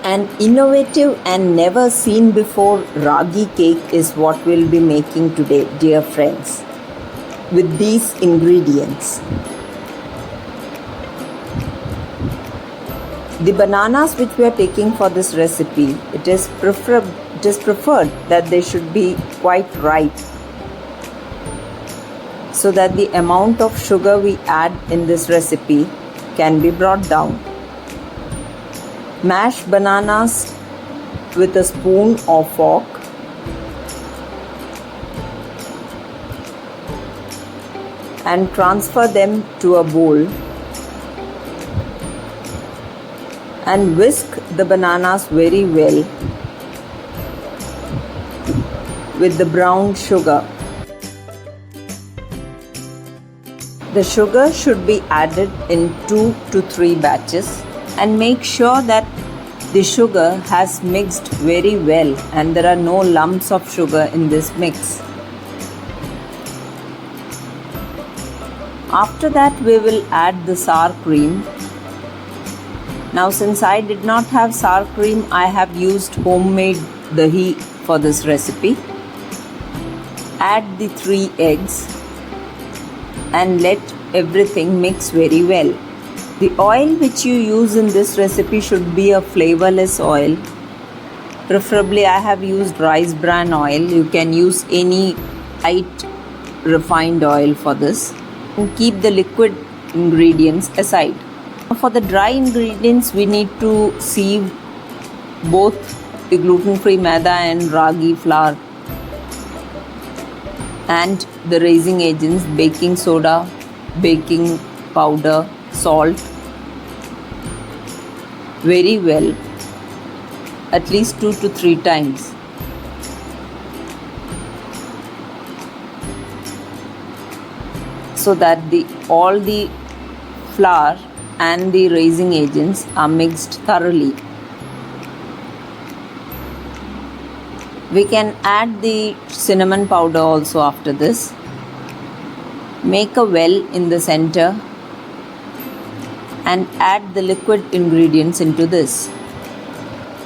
An innovative and never seen before ragi cake is what we'll be making today, dear friends, with these ingredients. The bananas which we are taking for this recipe, it is preferred that they should be quite ripe, so that the amount of sugar we add in this recipe can be brought down. Mash bananas with a spoon or fork. And transfer them to a bowl. And whisk the bananas very well with the brown sugar. The sugar should be added in 2 to 3 batches, and make sure that the sugar has mixed very well and there are no lumps of sugar in this mix. After that, we will add the sour cream. Now, since I did not have sour cream, I have used homemade dahi for this recipe. Add the 3 eggs and let everything mix very well. The oil which you use in this recipe should be a flavorless oil. Preferably, I have used rice bran oil. You can use any light refined oil for this. And keep the liquid ingredients aside. For the dry ingredients, we need to sieve both the gluten-free maida and ragi flour and the raising agents, baking soda, baking powder, salt very well, at least 2 to 3 times. So that all the flour and the raising agents are mixed thoroughly. We can add the cinnamon powder also after this. Make a well in the center and add the liquid ingredients into this.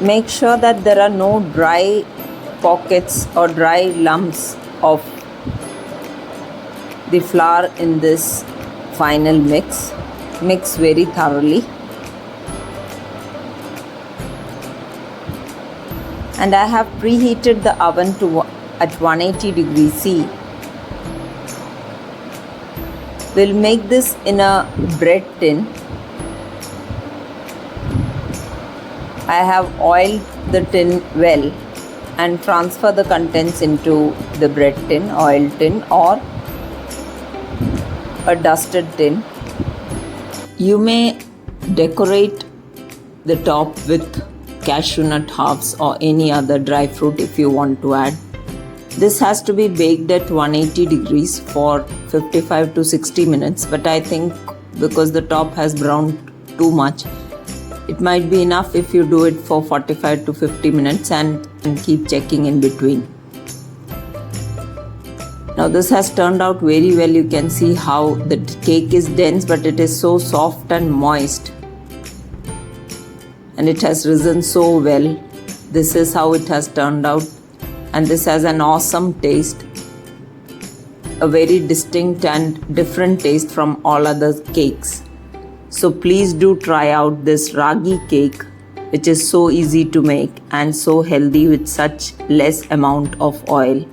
Make sure that there are no dry pockets or dry lumps of the flour in this final mix. Mix very thoroughly. And I have preheated the oven at 180 degrees C. We'll make this in a bread tin. I have oiled the tin well and transfer the contents into the bread tin, oil tin, or a dusted tin. You may decorate the top with cashew nut halves or any other dry fruit if you want to add. This has to be baked at 180 degrees for 55 to 60 minutes, but I think because the top has browned too much, it might be enough if you do it for 45 to 50 minutes and keep checking in between. Now this has turned out very well. You can see how the cake is dense, but it is so soft and moist. And it has risen so well. This is how it has turned out. And this has an awesome taste. A very distinct and different taste from all other cakes. So please do try out this ragi cake, which is so easy to make and so healthy with such less amount of oil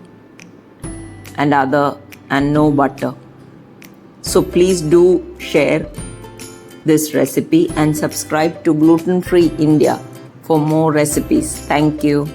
and no butter. So please do share this recipe and subscribe to Gluten Free India for more recipes. Thank you.